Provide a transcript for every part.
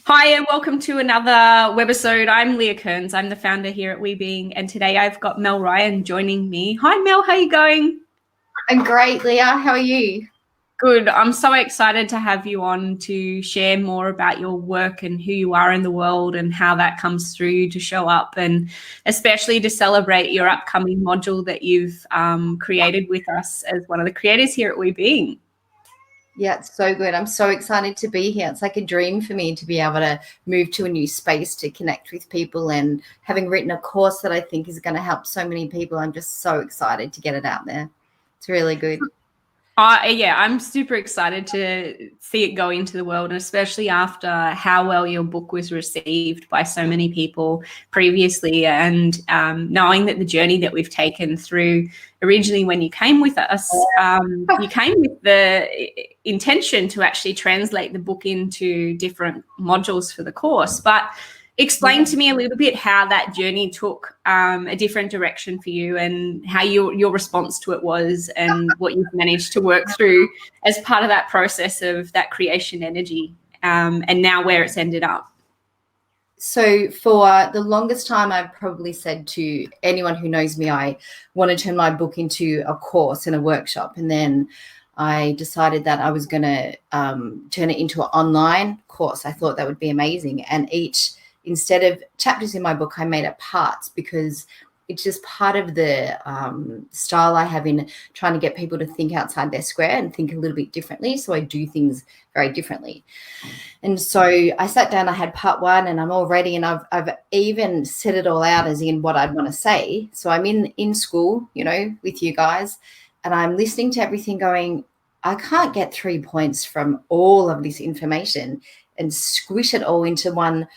Hi and welcome to another webisode. I'm Leah Kearns. I'm the founder here at WeBeing, and today I've got Mel Ryan joining me. Hi Mel, how are you going? I'm great, Leah. How are you? Good. I'm so excited to have you on to share more about your work and who you are in the world and how that comes through to show up, and especially to celebrate your upcoming module that you've created with us as one of the creators here at WeBeing. Yeah, it's so good. I'm so excited to be here. It's like a dream for me to be able to move to a new space to connect with people, and having written a course that I think is going to help so many people, I'm just so excited to get it out there. It's really good. Yeah, I'm super excited to see it go into the world, and especially after how well your book was received by so many people previously, and knowing that the journey that we've taken through. Originally, when you came with us, you came with the intention to actually translate the book into different modules for the course, but explain to me a little bit how that journey took a different direction for you, and how your response to it was, and what you've managed to work through as part of that process of that creation energy, and now where it's ended up. So for the longest time, I've probably said to anyone who knows me, I want to turn my book into a course and a workshop. And then I decided that I was going to turn it into an online course. I thought that would be amazing. And instead of chapters in my book, I made it parts, because it's just part of the style I have in trying to get people to think outside their square and think a little bit differently. So I do things very differently. And so I sat down, I had part one, and I'm all ready, and I've even set it all out as in what I'd want to say. So I'm in school, with you guys, and I'm listening to everything going, I can't get 3 points from all of this information and squish it all into one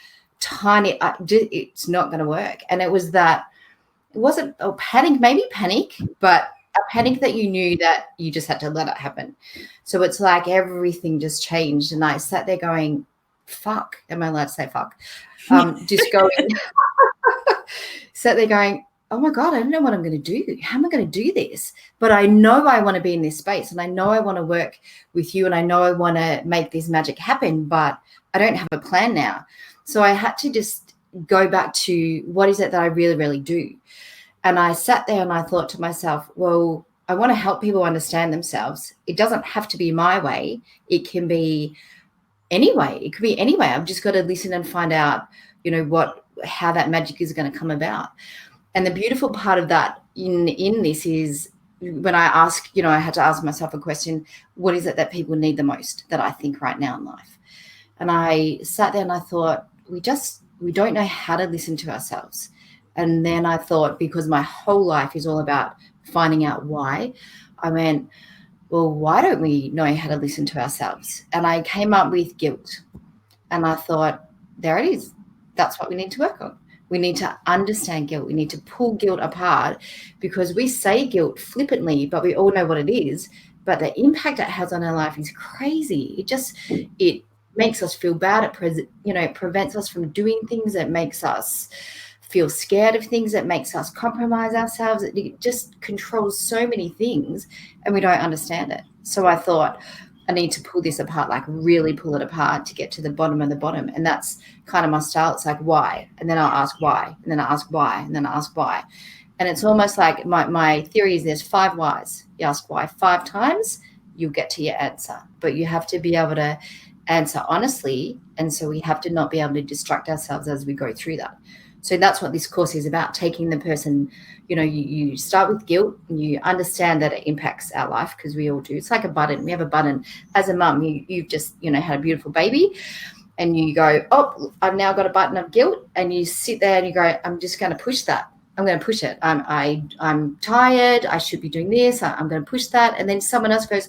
tiny, it's not going to work. And it wasn't a panic, maybe panic, but a panic that you knew that you just had to let it happen. So it's like everything just changed. And I sat there going, fuck. Am I allowed to say fuck? Just going, sat there going, oh my God, I don't know what I'm going to do. How am I going to do this? But I know I want to be in this space, and I know I want to work with you, and I know I want to make this magic happen, but I don't have a plan now. So I had to just go back to what is it that I really, really do. And I sat there and I thought to myself, well, I want to help people understand themselves. It doesn't have to be my way. It can be any way. It could be any way. I've just got to listen and find out, how that magic is going to come about. And the beautiful part of that in this is when I ask, I had to ask myself a question: what is it that people need the most that I think right now in life? And I sat there and I thought, we don't know how to listen to ourselves. And then I thought, because my whole life is all about finding out why, I went, well, why don't we know how to listen to ourselves? And I came up with guilt. And I thought, there it is. That's what we need to work on. We need to understand guilt. We need to pull guilt apart, because we say guilt flippantly, but we all know what it is. But the impact it has on our life is crazy. It makes us feel bad. It prevents us from doing things. It makes us feel scared of things. It makes us compromise ourselves. It just controls so many things, and we don't understand it. So I thought, I need to pull this apart, like really pull it apart to get to the bottom of the bottom. And that's kind of my style. It's like, why? And then I'll ask why. And then I ask why. And then I ask why. And it's almost like my theory is there's 5 whys. You ask why 5 times, you'll get to your answer. But you have to be able to answer honestly. And so we have to not be able to distract ourselves as we go through that. So that's what this course is about, taking the person, you start with guilt, and you understand that it impacts our life, because we all do. It's like a button. We have a button. As a mum, you've just, had a beautiful baby, and you go, oh, I've now got a button of guilt, and you sit there and you go, I'm just going to push that. I'm going to push it. I'm tired. I should be doing this. I'm going to push that. And then someone else goes,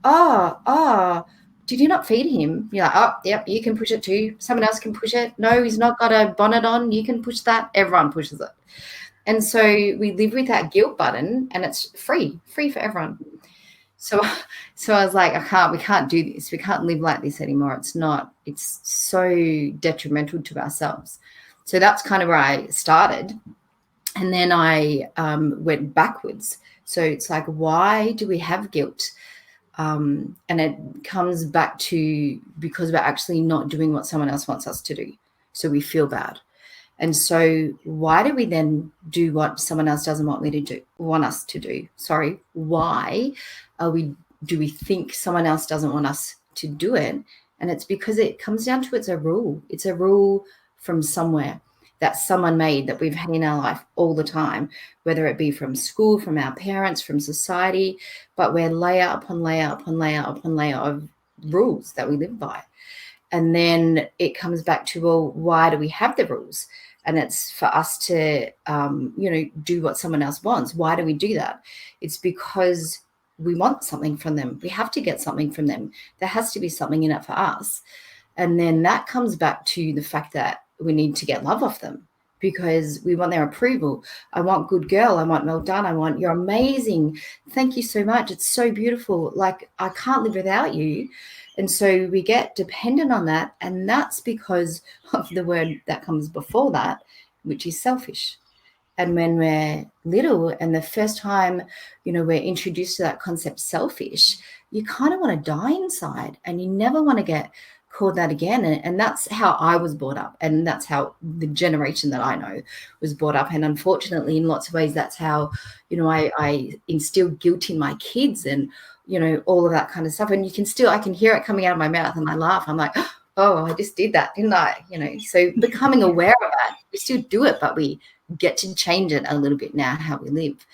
oh, did you not feed him? You're like, oh, yep, you can push it too. Someone else can push it. No, he's not got a bonnet on. You can push that. Everyone pushes it. And so we live with that guilt button, and it's free for everyone. So I was like, we can't do this. We can't live like this anymore. It's so detrimental to ourselves. So that's kind of where I started. And then I went backwards. So it's like, why do we have guilt? And it comes back to because we're actually not doing what someone else wants us to do. So we feel bad. And so why do we then do what someone else doesn't want us to do? Sorry, why do we think someone else doesn't want us to do it? And it's because it comes down to it's a rule. It's a rule from somewhere that someone made that we've had in our life all the time, whether it be from school, from our parents, from society, but we're layer upon layer upon layer upon layer of rules that we live by. And then it comes back to, well, why do we have the rules? And it's for us to, do what someone else wants. Why do we do that? It's because we want something from them. We have to get something from them. There has to be something in it for us. And then that comes back to the fact that we need to get love off them because we want their approval. I want good girl. I want well done. I want you're amazing. Thank you so much. It's so beautiful. Like I can't live without you. And so we get dependent on that. And that's because of the word that comes before that, which is selfish. And when we're little and the first time, we're introduced to that concept selfish, you kind of want to die inside and you never want to get called that again. And that's how I was brought up. And that's how the generation that I know was brought up. And unfortunately, in lots of ways, that's how, I instill guilt in my kids and, all of that kind of stuff. And I can hear it coming out of my mouth and I laugh. I'm like, oh, I just did that, didn't I? So becoming aware of that, we still do it, but we get to change it a little bit now, how we live.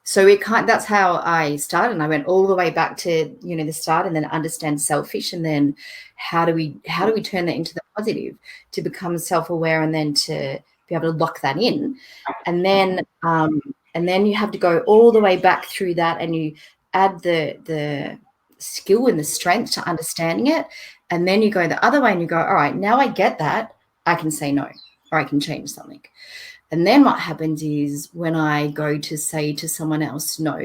So that's how I started. And I went all the way back to, the start and then understand selfish. And then how do we turn that into the positive to become self-aware and then to be able to lock that in. And then you have to go all the way back through that and you add the skill and the strength to understanding it. And then you go the other way and you go, all right, now I get that. I can say no, or I can change something. And then what happens is when I go to say to someone else no,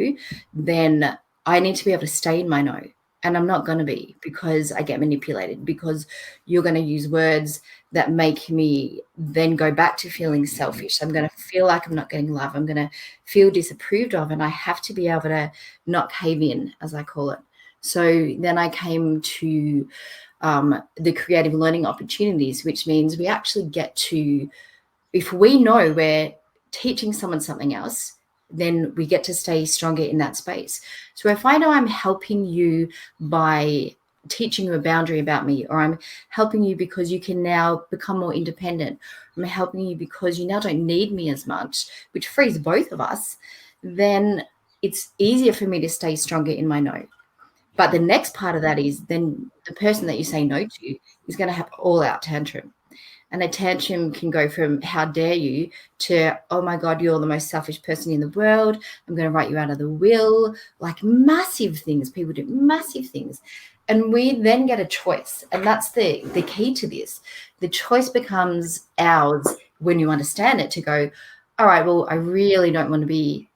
then I need to be able to stay in my no. And I'm not going to be because I get manipulated, because you're going to use words that make me then go back to feeling selfish. I'm going to feel like I'm not getting love. I'm going to feel disapproved of. And I have to be able to not cave in, as I call it. So then I came to the creative learning opportunities, which means we actually get to, if we know we're teaching someone something else, then we get to stay stronger in that space. So if I know I'm helping you by teaching you a boundary about me, or I'm helping you because you can now become more independent, I'm helping you because you now don't need me as much, which frees both of us, then it's easier for me to stay stronger in my no. But the next part of that is then the person that you say no to is going to have all out tantrum. And a tantrum can go from how dare you to, oh my God, you're the most selfish person in the world. I'm going to write you out of the will. Like massive things. People do massive things. And we then get a choice. And that's the key to this. The choice becomes ours when you understand it to go, all right, well, I really don't want to be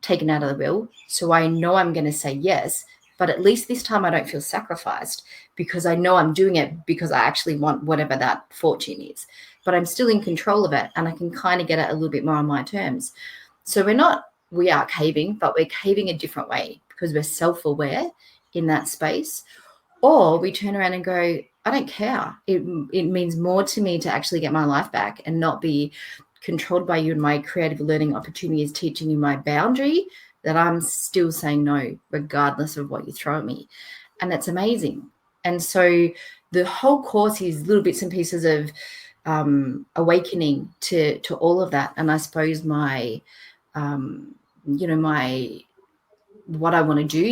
taken out of the will. So I know I'm going to say yes. But at least this time I don't feel sacrificed because I know I'm doing it because I actually want whatever that fortune is. But I'm still in control of it and I can kind of get it a little bit more on my terms. So we are caving, but we're caving a different way because we're self-aware in that space. Or we turn around and go, I don't care. It means more to me to actually get my life back and not be controlled by you. And my creative learning opportunity is teaching you my boundary, that I'm still saying no, regardless of what you throw at me. And it's amazing. And so the whole course is little bits and pieces of awakening to all of that. And I suppose my what I want to do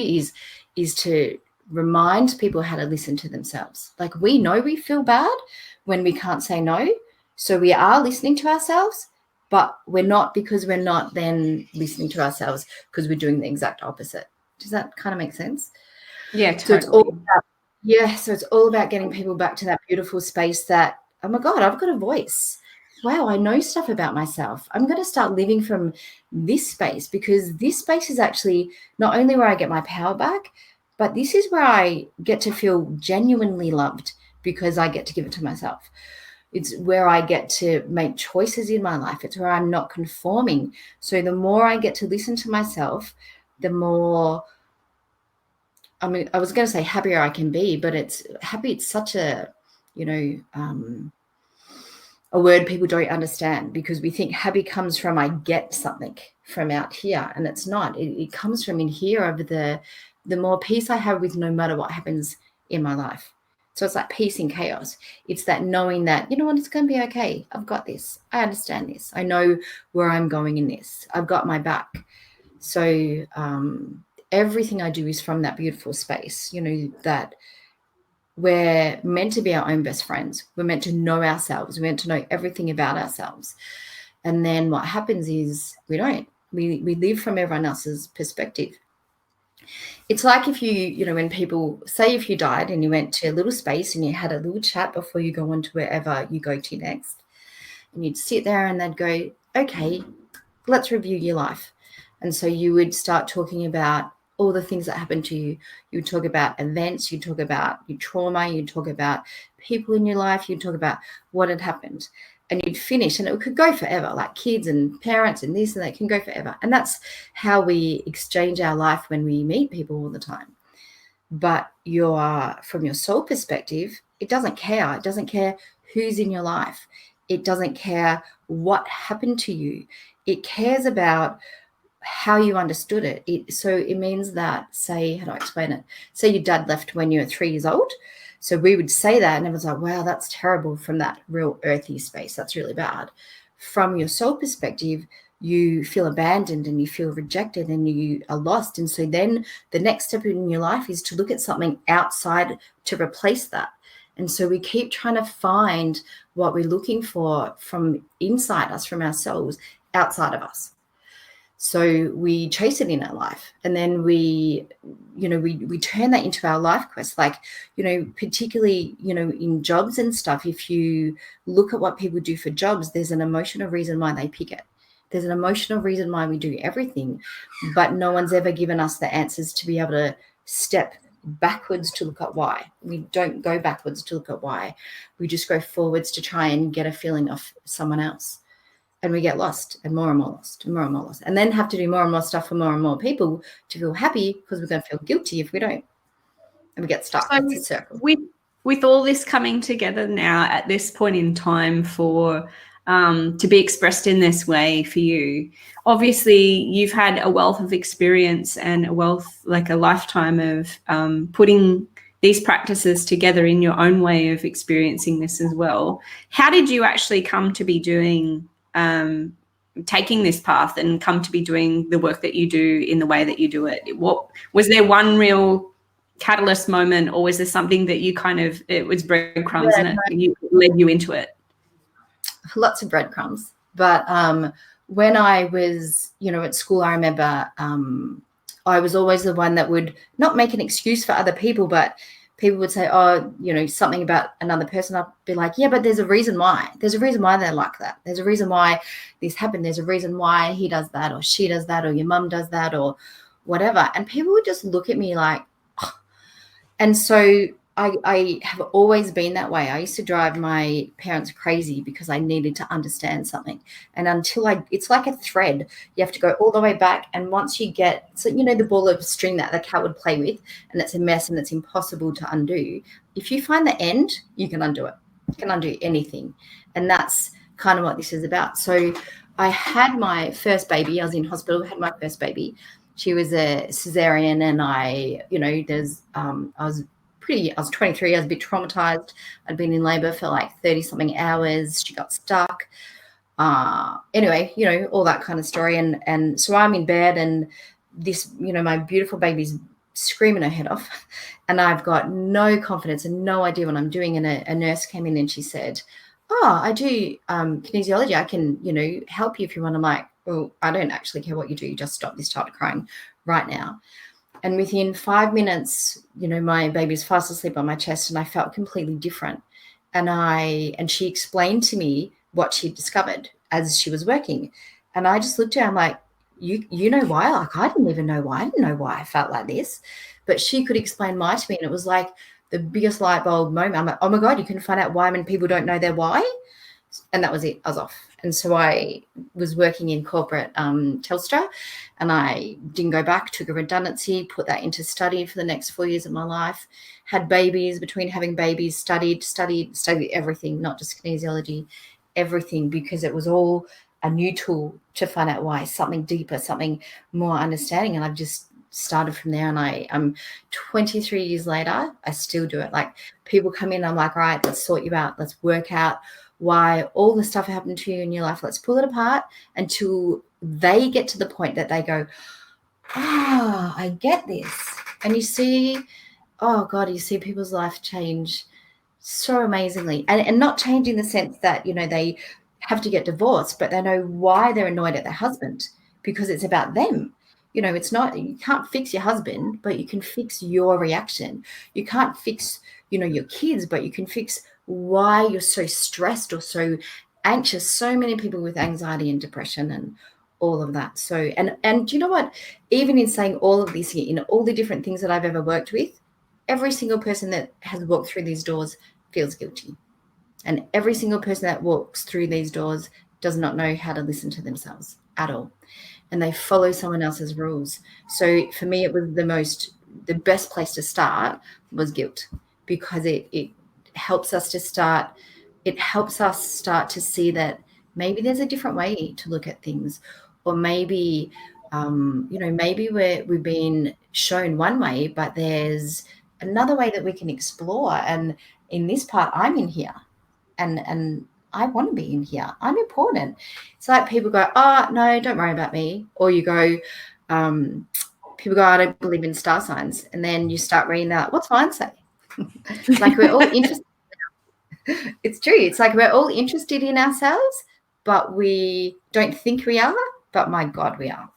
is to remind people how to listen to themselves. Like we know we feel bad when we can't say no. So we are listening to ourselves, but we're not because we're not then listening to ourselves because we're doing the exact opposite. Does that kind of make sense? Yeah, totally. So it's all about getting people back to that beautiful space that, oh my God, I've got a voice. Wow, I know stuff about myself. I'm going to start living from this space because this space is actually not only where I get my power back, but this is where I get to feel genuinely loved because I get to give it to myself. It's where I get to make choices in my life. It's where I'm not conforming. So the more I get to listen to myself, the more I mean, I was going to say happier I can be, but it's such a, a word people don't understand, because we think happy comes from I get something from out here, and it's not. It comes from in here, over the more peace I have with no matter what happens in my life. So it's like peace in chaos. It's that knowing that, you know what, it's going to be okay. I've got this. I understand this. I know where I'm going in this. I've got my back. So everything I do is from that beautiful space, that we're meant to be our own best friends. We're meant to know ourselves. We're meant to know everything about ourselves. And then what happens is we don't. We live from everyone else's perspective. It's like if when people say, if you died and you went to a little space and you had a little chat before you go on to wherever you go to next, and you'd sit there and they'd go, okay, let's review your life. And so you would start talking about all the things that happened to you. You would talk about events, you'd talk about your trauma, you'd talk about people in your life, you'd talk about what had happened. And you'd finish, and it could go forever, like kids and parents and this and that can go forever. And that's how we exchange our life when we meet people all the time. But from your soul perspective, it doesn't care. It doesn't care who's in your life. It doesn't care what happened to you. It cares about how you understood it. So it means that, say, how do I explain it? Say your dad left when you were 3 years old. So we would say that, and everyone's like, wow, that's terrible, from that real earthy space. That's really bad. From your soul perspective, you feel abandoned and you feel rejected and you are lost. And so then the next step in your life is to look at something outside to replace that. And so we keep trying to find what we're looking for from inside us, from ourselves, outside of us. So we chase it in our life, and then we turn that into our life quest. Like, particularly, in jobs and stuff, if you look at what people do for jobs, there's an emotional reason why they pick it. There's an emotional reason why we do everything, but no one's ever given us the answers to be able to step backwards to look at why. We don't go backwards to look at why. We just go forwards to try and get a feeling of someone else. And we get lost, and more lost, and more lost, and then have to do more and more stuff for more and more people to feel happy, because we're going to feel guilty if we don't, and we get stuck. It's a circle. With all this coming together now at this point in time for to be expressed in this way for you, obviously you've had a wealth of experience and a lifetime of putting these practices together in your own way of experiencing this as well. How did you actually come to be doing taking this path and come to be doing the work that you do in the way that you do it? What was there, one real catalyst moment, or was there something that you it was breadcrumbs and it led you into it? Lots of breadcrumbs. But when I was, at school, I remember I was always the one that would not make an excuse for other people, but people would say, oh, something about another person. I'd be like, yeah, but there's a reason why. There's a reason why they're like that. There's a reason why this happened. There's a reason why he does that, or she does that, or your mum does that, or whatever. And people would just look at me like, oh. And so I have always been that way. I used to drive my parents crazy because I needed to understand something. And it's like a thread. You have to go all the way back. And once you get, the ball of string that the cat would play with, and it's a mess and it's impossible to undo. If you find the end, you can undo it. You can undo anything. And that's kind of what this is about. So I had my first baby. I was in hospital, had my first baby. She was a cesarean, and I was 23. I was a bit traumatized. I'd been in labor for like 30 something hours. She got stuck. Anyway, all that kind of story. And so I'm in bed, and this, my beautiful baby's screaming her head off, and I've got no confidence and no idea what I'm doing. And a nurse came in and she said, oh, I do kinesiology. I can, help you if you want. I'm like, well, I don't actually care what you do. Just stop this child crying right now. And within 5 minutes, my baby's fast asleep on my chest, and I felt completely different. And she explained to me what she'd discovered as she was working. And I just looked at her, I'm like, you know why? Like, I didn't even know why. I didn't know why I felt like this. But she could explain why to me. And it was like the biggest light bulb moment. I'm like, oh my God, you can find out why when people don't know their why. And that was it. I was off. And so I was working in corporate Telstra, and I didn't go back, took a redundancy, put that into study for the next 4 years of my life, had babies, between having babies, studied everything, not just kinesiology, everything, because it was all a new tool to find out why, something deeper, something more understanding. And I've just started from there, and I'm 23 years later, I still do it. Like, people come in, I'm like, all right, let's sort you out. Let's work out why all the stuff happened to you in your life. Let's pull it apart until they get to the point that they go, I get this. And you see, oh God, you see people's life change so amazingly. And not change in the sense that, you know, they have to get divorced, but they know why they're annoyed at their husband, because it's about them. You know, it's not, you can't fix your husband, but you can fix your reaction. You can't fix, you know, your kids, but you can fix why you're so stressed or so anxious. So many people with anxiety and depression and all of that. So, and do you know what? Even in saying all of this here, in all the different things that I've ever worked with, every single person that has walked through these doors feels guilty. And every single person that walks through these doors does not know how to listen to themselves at all. And they follow someone else's rules. So for me, it was the best place to start was guilt, because it helps us to start to see that maybe there's a different way to look at things, or maybe, you know, maybe we've been shown one way, but there's another way that we can explore. And in this part, I'm in here, and I want to be in here. I'm important. It's like people go, oh, no, don't worry about me. Or you go, people go, I don't believe in star signs. And then you start reading that. What's mine say? Like, we're all interested. It's true. It's like we're all interested in ourselves, but we don't think we are. But my God, we are.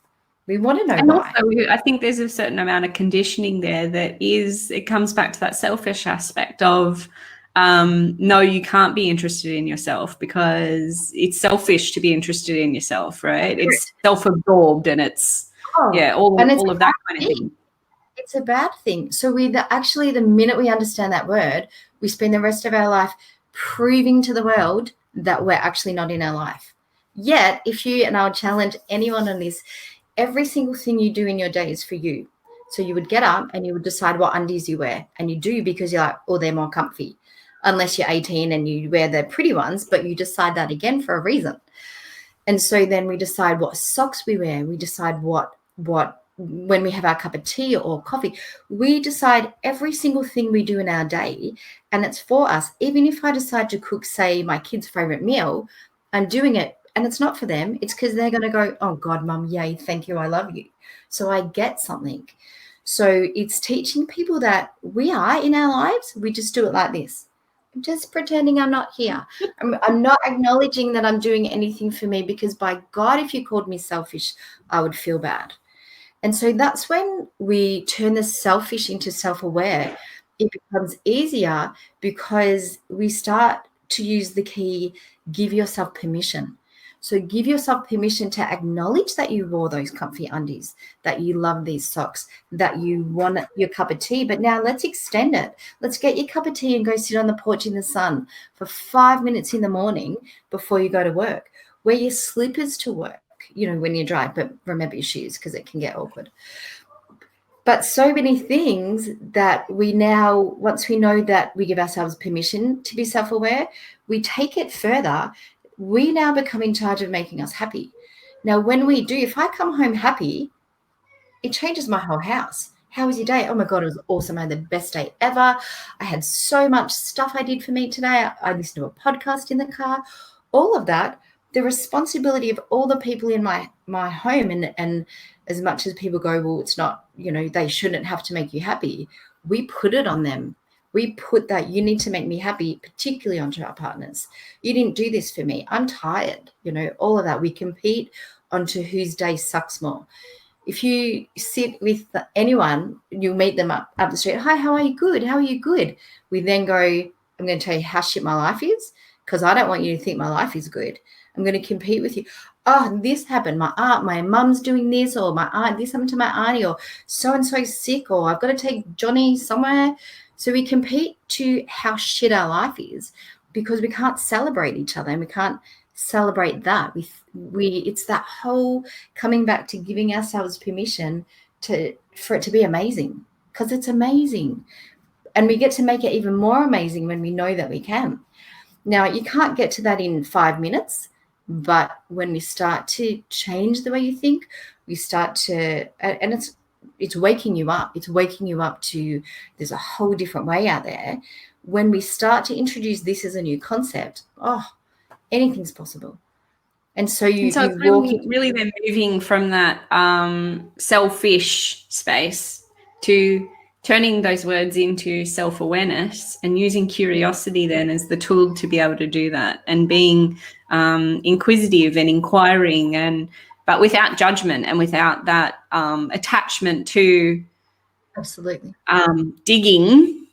We want to know why. Also, I think there's a certain amount of conditioning there it comes back to that selfish aspect of, no, you can't be interested in yourself because it's selfish to be interested in yourself, right? It's self-absorbed, and it's, all of that kind of thing. It's a bad thing. So actually, the minute we understand that word, we spend the rest of our life proving to the world that we're actually not in our life. Yet, and I'll challenge anyone on this, every single thing you do in your day is for you. So you would get up and you would decide what undies you wear. And you do because you're like, oh, they're more comfy. Unless you're 18 and you wear the pretty ones, but you decide that again for a reason. And so then we decide what socks we wear. We decide what when we have our cup of tea or coffee, we decide every single thing we do in our day, and it's for us. Even if I decide to cook, say, my kid's favorite meal, I'm doing it, and it's not for them. It's because they're going to go, oh God, Mum, yay, thank you, I love you. So I get something. So it's teaching people that we are in our lives. We just do it like this. I'm just pretending I'm not here. I'm not acknowledging that I'm doing anything for me, because by God, if you called me selfish, I would feel bad. And so that's when we turn the selfish into self-aware. It becomes easier because we start to use the key, give yourself permission. So give yourself permission to acknowledge that you wore those comfy undies, that you love these socks, that you want your cup of tea. But now let's extend it. Let's get your cup of tea and go sit on the porch in the sun for 5 minutes in the morning before you go to work. Wear your slippers to work, you know, when you drive, but remember your shoes because it can get awkward. But so many things that we now, once we know that we give ourselves permission to be self-aware, we take it further. We now become in charge of making us happy. Now, when we do, if I come home happy, it changes my whole house. How was your day? Oh my God, it was awesome. I had the best day ever. I had so much stuff I did for me today. I listened to a podcast in the car, all of that. The responsibility of all the people in my home, and as much as people go, well, it's not, you know, they shouldn't have to make you happy. We put it on them. We put that you need to make me happy, particularly onto our partners. You didn't do this for me. I'm tired. You know, all of that. We compete onto whose day sucks more. If you sit with anyone, you meet them up the street. Hi, how are you? Good. How are you? Good. We then go, I'm going to tell you how shit my life is, because I don't want you to think my life is good. I'm going to compete with you. Oh, this happened. My mum's doing this, or my aunt, this happened to my auntie, or so-and-so's sick, or I've got to take Johnny somewhere. So we compete to how shit our life is, because we can't celebrate each other, and we can't celebrate that. It's that whole coming back to giving ourselves permission for it to be amazing, because it's amazing. And we get to make it even more amazing when we know that we can. Now, you can't get to that in 5 minutes, but when we start to change the way you think, we start to, and it's waking you up. It's waking you up to, there's a whole different way out there. When we start to introduce this as a new concept, anything's possible. And so it's really then moving from that selfish space to turning those words into self-awareness, and using curiosity then as the tool to be able to do that, and being inquisitive and inquiring, but without judgment and without that attachment to absolutely digging,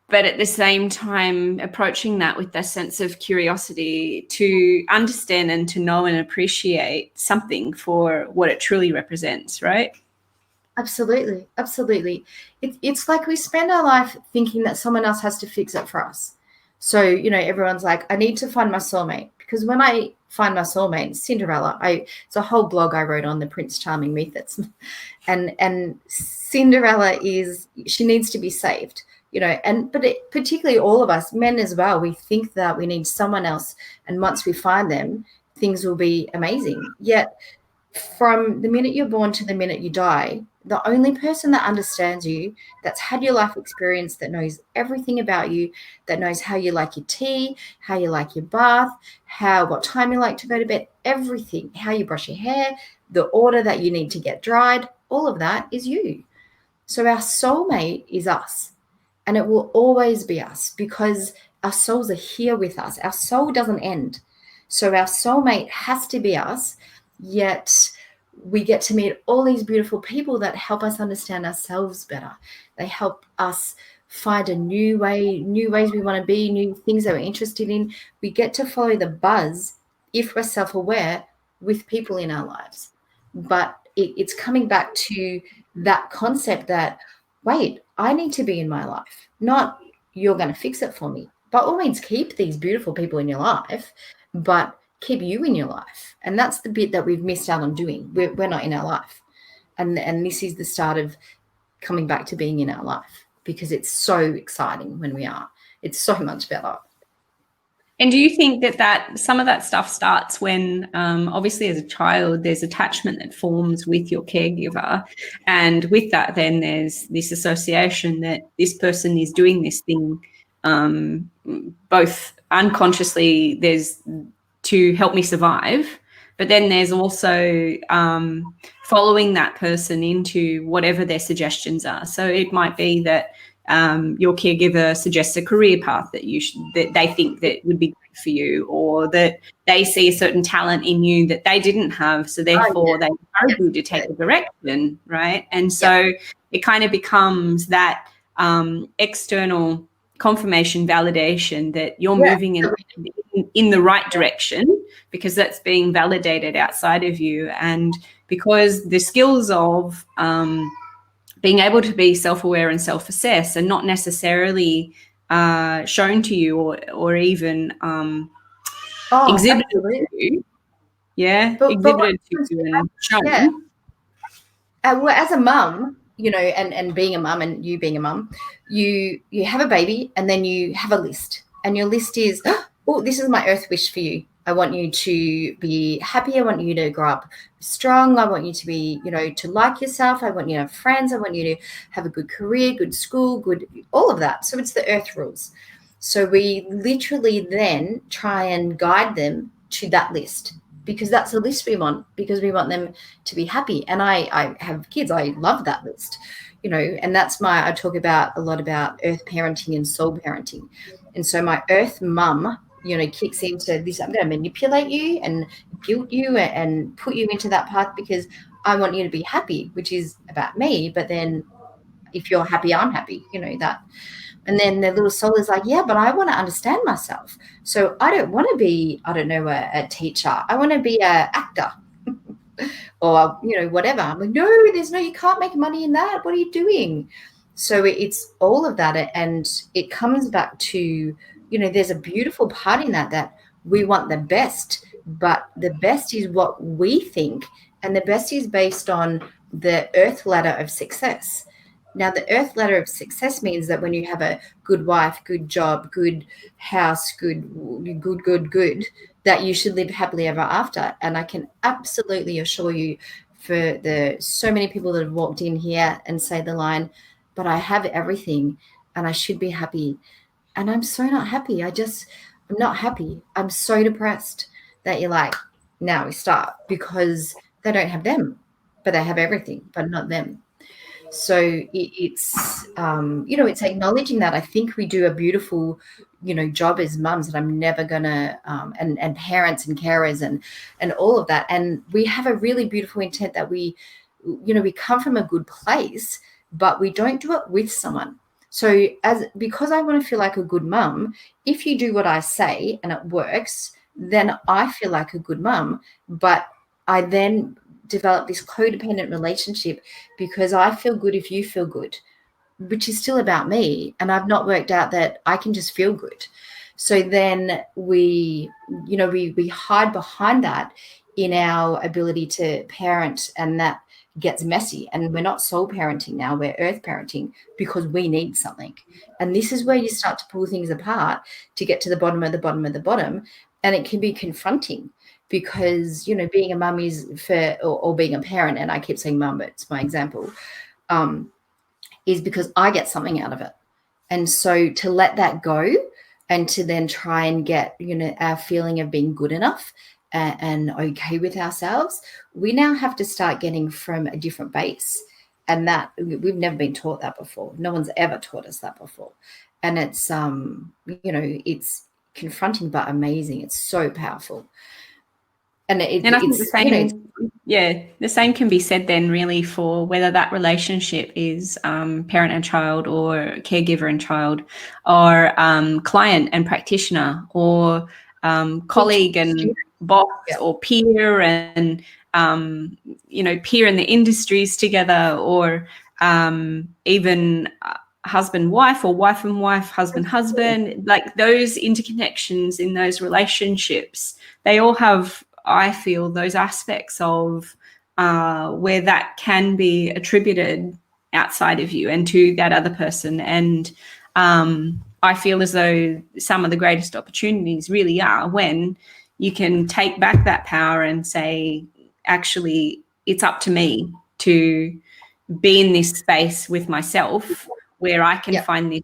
but at the same time approaching that with that sense of curiosity to understand and to know and appreciate something for what it truly represents, right? Absolutely. Absolutely. It's like we spend our life thinking that someone else has to fix it for us. So, everyone's like, I need to find my soulmate, because when I find my soulmate, Cinderella, it's a whole blog I wrote on the Prince Charming methods. And Cinderella she needs to be saved, but particularly all of us, men as well, we think that we need someone else. And once we find them, things will be amazing. Yet from the minute you're born to the minute you die, the only person that understands you, that's had your life experience, that knows everything about you, that knows how you like your tea, how you like your bath, what time you like to go to bed, everything, how you brush your hair, the order that you need to get dried, all of that is you. So our soulmate is us, and it will always be us, because our souls are here with us. Our soul doesn't end. So our soulmate has to be us, yet we get to meet all these beautiful people that help us understand ourselves better. They help us find new ways we want to be, new things that we're interested in. We get to follow the buzz, if we're self-aware, with people in our lives. But it's coming back to that concept that, wait, I need to be in my life, not you're going to fix it for me. By all means, keep these beautiful people in your life, but keep you in your life. And that's the bit that we've missed out on doing. We're not in our life. And this is the start of coming back to being in our life, because it's so exciting when we are. It's so much better. And do you think that some of that stuff starts when, obviously as a child, there's attachment that forms with your caregiver, and with that then there's this association that this person is doing this thing, both unconsciously, there's to help me survive, but then there's also following that person into whatever their suggestions are. So it might be that your caregiver suggests a career path that that they think that would be great for you, or that they see a certain talent in you that they didn't have, so therefore they encourage you to take a direction, right? And so it kind of becomes that external confirmation, validation that you're moving in the right direction, because that's being validated outside of you. And because the skills of being able to be self-aware and self-assess are not necessarily shown to you or even exhibited to you. Yeah, exhibited to you and shown. Yeah. Well, as a mum, and being a mum, and you being a mum, you have a baby, and then you have a list, and your list is, oh, this is my earth wish for you. I want you to be happy. I want you to grow up strong. I want you to be, to like yourself. I want you to have friends. I want you to have a good career, good school, good, all of that. So it's the earth rules. So we literally then try and guide them to that list, because that's the list we want, because we want them to be happy. And I have kids. I love that list, and that's I talk a lot about earth parenting and soul parenting. And so my earth mum, kicks into this. I'm going to manipulate you and guilt you and put you into that path, because I want you to be happy, which is about me. But then if you're happy, I'm happy, that. And then the little soul is like, yeah, but I want to understand myself. So I don't want to be, a teacher. I want to be an actor or, whatever. I'm like, no, you can't make money in that. What are you doing? So it's all of that. And it comes back to, there's a beautiful part in that we want the best, but the best is what we think, and the best is based on the earth ladder of success. Now, the earth ladder of success means that when you have a good wife, good job, good house, good, that you should live happily ever after. And I can absolutely assure you, for the so many people that have walked in here and say the line, but I have everything and I should be happy. And I'm so not happy. I'm not happy. I'm so depressed, that you're like, now we start, because they don't have them, but they have everything, but not them. So it's it's acknowledging that. I think we do a beautiful job as mums, that I'm never gonna and parents and carers and all of that, and we have a really beautiful intent that we come from a good place, but we don't do it with someone. So because I want to feel like a good mum, if you do what I say and it works, then I feel like a good mum, but I then develop this codependent relationship, because I feel good if you feel good, which is still about me, and I've not worked out that I can just feel good. So then we hide behind that in our ability to parent, and that gets messy, and we're not soul parenting now, we're earth parenting, because we need something. And this is where you start to pull things apart to get to the bottom of the bottom of the bottom, and it can be confronting, because being a mum is or being a parent, and I keep saying mum, but it's my example, is because I get something out of it. And so to let that go, and to then try and get our feeling of being good enough and okay with ourselves, we now have to start getting from a different base. And that we've never been taught that before. No one's ever taught us that before. And it's it's confronting but amazing. It's so powerful. And I think the same, the same can be said then, really, for whether that relationship is parent and child, or caregiver and child, or client and practitioner, or colleague and boss, or peer and peer in the industries together, or even husband wife, or wife and wife, husband husband. Like those interconnections in those relationships, they all have, I feel, those aspects of where that can be attributed outside of you and to that other person. And I feel as though some of the greatest opportunities really are when you can take back that power and say, actually, it's up to me to be in this space with myself, where I can find this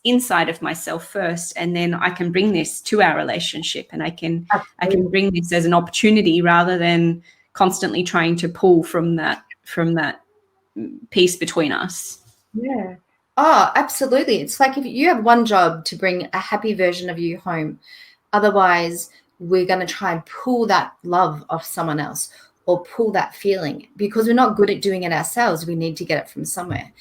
inside of myself first, and then I can bring this to our relationship, and I can bring this as an opportunity, rather than constantly trying to pull from that piece between us. Yeah. Oh, absolutely. It's like if you have one job to bring a happy version of you home, otherwise we're going to try and pull that love off someone else, or pull that feeling, because we're not good at doing it ourselves. We need to get it from somewhere.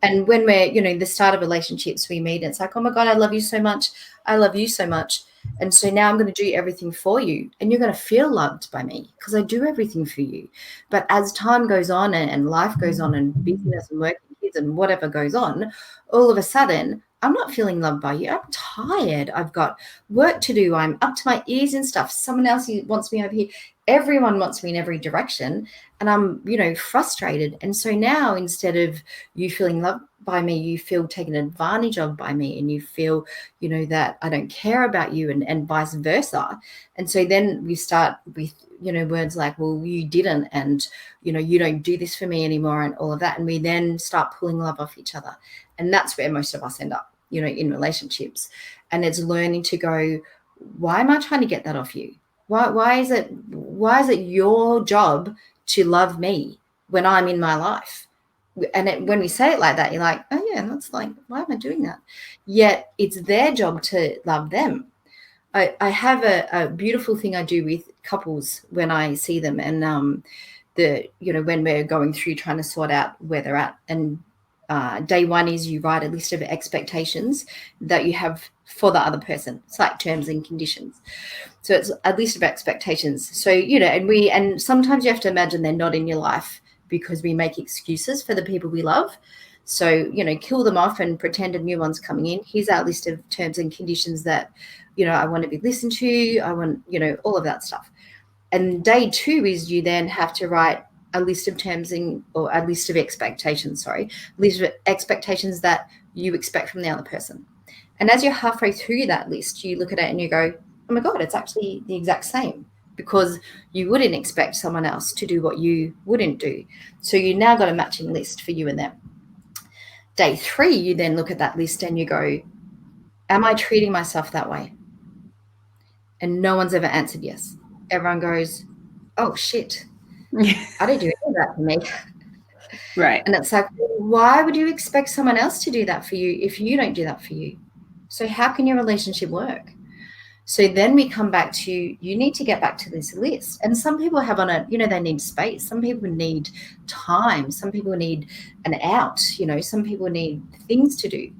And when we're, the start of relationships, we meet, and it's like, oh my God, I love you so much. I love you so much. And so now I'm going to do everything for you, and you're going to feel loved by me because I do everything for you. But as time goes on and life goes on, and business and work and kids and whatever goes on, all of a sudden I'm not feeling loved by you. I'm tired. I've got work to do. I'm up to my ears in stuff. Someone else wants me over here. Everyone wants me in every direction, and I'm, frustrated. And so now, instead of you feeling loved by me, you feel taken advantage of by me, and you feel, that I don't care about you, and vice versa. And so then we start with, words like, well, you didn't, and, you don't do this for me anymore, and all of that. And we then start pulling love off each other. And that's where most of us end up, in relationships. And it's learning to go, why am I trying to get that off you? Why is it your job to love me when I'm in my life? And when we say it like that, you're like, oh yeah, that's like, why am I doing that? Yet it's their job to love them. I have a beautiful thing I do with couples when I see them, and when we're going through trying to sort out where they're at. And day one is you write a list of expectations that you have for the other person. It's like terms and conditions. So it's a list of expectations. So, and sometimes you have to imagine they're not in your life, because we make excuses for the people we love. So, you know, kill them off and pretend a new one's coming in. Here's our list of terms and conditions that, you know, I want to be listened to. I want, you know, all of that stuff. And day 2 is you then have to write a list of terms or a list of expectations, list of expectations that you expect from the other person. And as you're halfway through that list, you look at it and you go, oh my God, it's actually the exact same, because you wouldn't expect someone else to do what you wouldn't do. So you now got a matching list for you and them. Day 3, you then look at that list and you go, am I treating myself that way? And no one's ever answered yes. Everyone goes, oh shit, I don't do any of that for me. Right. And it's like, why would you expect someone else to do that for you if you don't do that for you? So how can your relationship work? So then we come back to, you need to get back to this list. And some people have on it, you know, they need space. Some people need time. Some people need an out, you know, some people need things to do,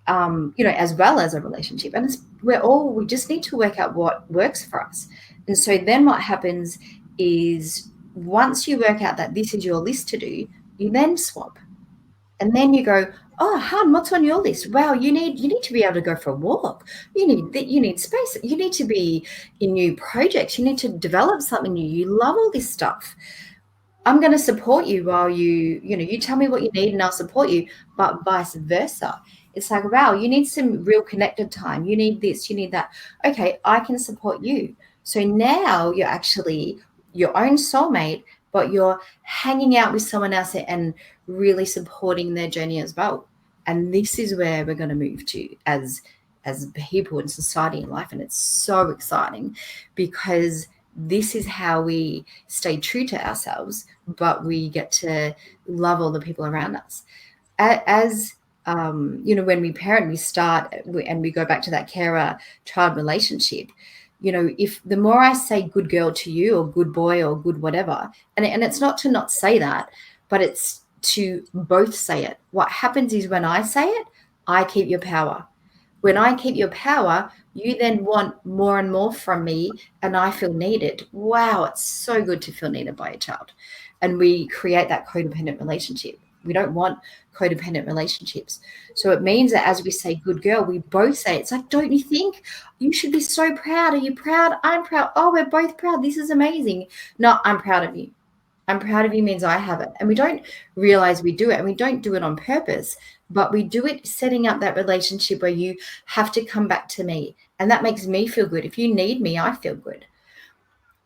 you know, as well as a relationship. And we just need to work out what works for us. And so then what happens is, once you work out that this is your list to do, you then swap. And then you go, oh, Han, what's on your list? Wow, you need to be able to go for a walk. You need space. You need to be in new projects. You need to develop something new. You love all this stuff. I'm going to support you while you tell me what you need and I'll support you, but vice versa. It's like, wow, you need some real connected time. You need this, you need that. Okay, I can support you. So now you're actually your own soulmate, but you're hanging out with someone else and really supporting their journey as well. And this is where we're going to move to as people in society and life. And it's so exciting, because this is how we stay true to ourselves, but we get to love all the people around us. As you know, when we parent, we start and we go back to that carer-child relationship. You know, if the more I say good girl to you, or good boy, or good whatever, and it's not to not say that, but it's to both say it. What happens is, when I say it, I keep your power. When I keep your power, you then want more and more from me, and I feel needed. Wow, it's so good to feel needed by a child. And we create that codependent relationship. We don't want codependent relationships. So it means that as we say good girl, we both say it. It's like, don't you think you should be so proud? Are you proud? I'm proud. Oh, we're both proud. This is amazing. No, I'm proud of you. I'm proud of you means I have it. And we don't realize we do it, and we don't do it on purpose, but we do it setting up that relationship where you have to come back to me. And that makes me feel good. If you need me, I feel good.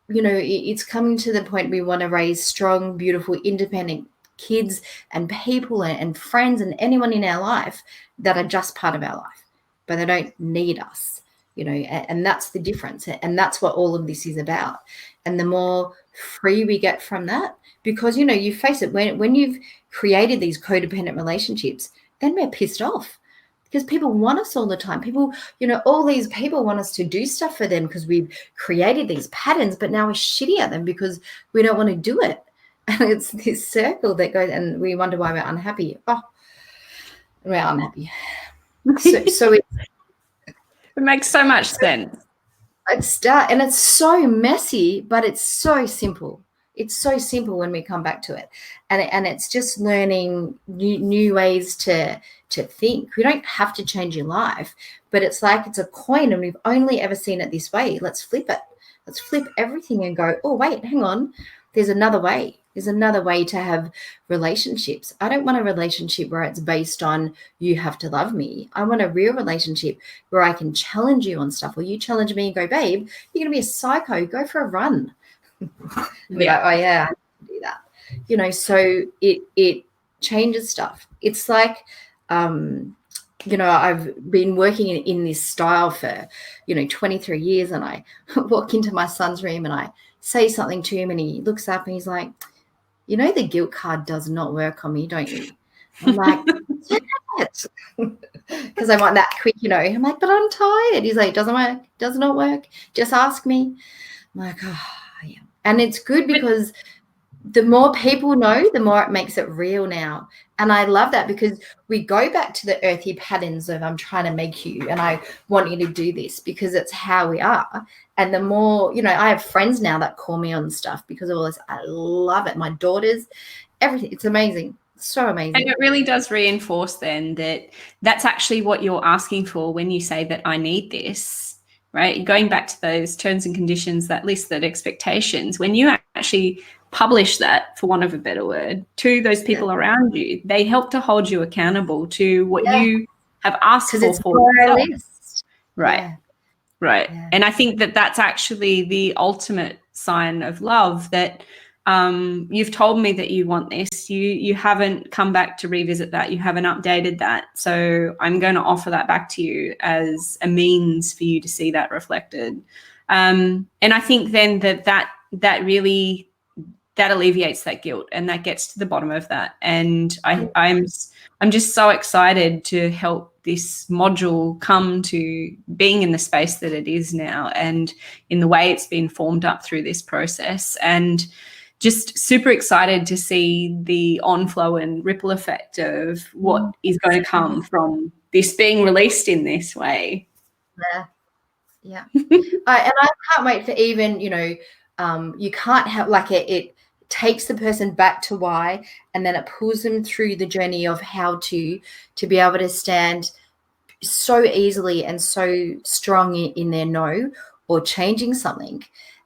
You know, it's coming to the point we want to raise strong, beautiful, independent kids and people and friends and anyone in our life that are just part of our life, but they don't need us, you know, and that's the difference. And that's what all of this is about. And the more free we get from that, because, you know, you face it, when you've created these codependent relationships, then we're pissed off, because people want us all the time. People, you know, all these people want us to do stuff for them because we've created these patterns, but now we're shitty at them because we don't want to do it. And it's this circle that goes, and we wonder why we're unhappy. Oh, we're unhappy. So it makes so much sense. And it's so messy, but it's so simple. It's so simple when we come back to it. And it's just learning new ways to think. We don't have to change your life, but it's like it's a coin and we've only ever seen it this way. Let's flip it. Let's flip everything and go, oh, wait, hang on. There's another way. There's another way to have relationships. I don't want a relationship where it's based on you have to love me. I want a real relationship where I can challenge you on stuff, or you challenge me and go, babe, you're going to be a psycho. Go for a run. Yeah. Like, oh, yeah, I can do that. You know, so it changes stuff. It's like, you know, I've been working in this style for, 23 years, and I walk into my son's room and I say something to him and he looks up and he's like, you know, the guilt card does not work on me, don't you? I'm like, yes. Because I want that quick, I'm like, but I'm tired. He's like, doesn't work, does not work. Just ask me. I'm like, oh, yeah. And it's good because the more people know, the more it makes it real now. And I love that because we go back to the earthy patterns of I'm trying to make you and I want you to do this because it's how we are. And the more, I have friends now that call me on stuff because of all this. I love it. My daughters, everything. It's amazing. So amazing. And it really does reinforce then that that's actually what you're asking for when you say that I need this, right? Going back to those terms and conditions, that list, that expectations, when you actually publish that, for want of a better word, to those people around you, they help to hold you accountable to what you have asked for it's your list. Right. Right. Yeah. And I think that that's actually the ultimate sign of love, that you've told me that you want this. You haven't come back to revisit that. You haven't updated that. So I'm going to offer that back to you as a means for you to see that reflected. And I think then that really, that alleviates that guilt, and that gets to the bottom of that. And I'm just so excited to help this module come to being in the space that it is now, and in the way it's been formed up through this process, and just super excited to see the onflow and ripple effect of what is going to come from this being released in this way. Yeah. And I can't wait for even, you can't have, like, it takes the person back to why, and then it pulls them through the journey of how to be able to stand so easily and so strong in their no, or changing something.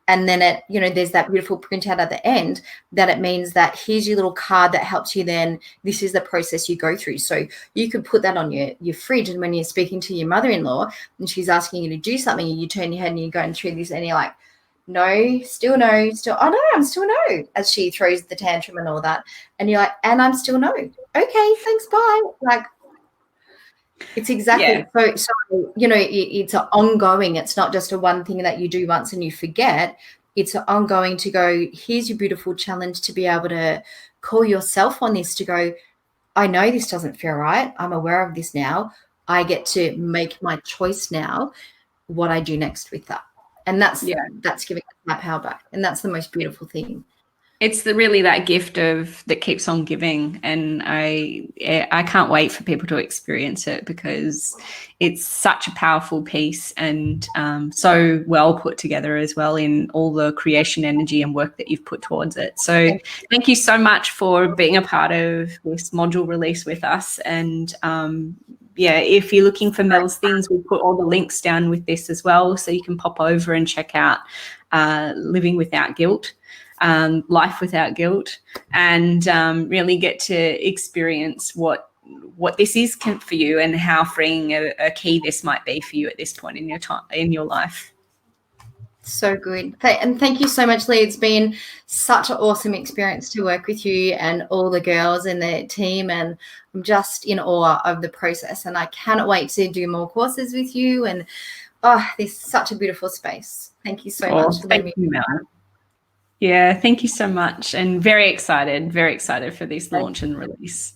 And then there's that beautiful printout at the end that it means that here's your little card that helps you, then this is the process you go through. So you could put that on your fridge, and when you're speaking to your mother-in-law and she's asking you to do something, and you turn your head and you're going through this, and you're like, no, still no, still, oh no, I'm still no, as she throws the tantrum and all that. And you're like, and I'm still no. Okay, thanks, bye. Like, it's exactly so it's an ongoing. It's not just a one thing that you do once and you forget. It's an ongoing to go, here's your beautiful challenge to be able to call yourself on this, to go, I know this doesn't feel right. I'm aware of this now. I get to make my choice now, what I do next with that. And that's giving my power back. And that's the most beautiful thing. It's really that gift of that keeps on giving, and I can't wait for people to experience it, because it's such a powerful piece, and so well put together as well in all the creation energy and work that you've put towards it. So thank you so much for being a part of this module release with us. And if you're looking for Mel's things, we'll put all the links down with this as well, so you can pop over and check out Living Without Guilt. Life Without Guilt, and really get to experience what this is for you, and how freeing a key this might be for you at this point in your life. So good. And thank you so much, Lee. It's been such an awesome experience to work with you and all the girls in the team, and I'm just in awe of the process, and I cannot wait to do more courses with you. And this is such a beautiful space. Thank you so much. Thank you, Mel. Yeah, thank you so much, and very excited for this launch and release.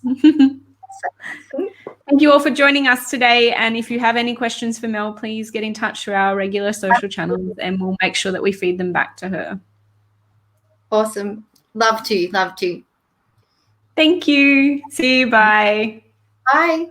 Thank you all for joining us today, and if you have any questions for Mel, please get in touch through our regular social channels, and we'll make sure that we feed them back to her. Awesome. Love to. Thank you. See you. Bye. Bye.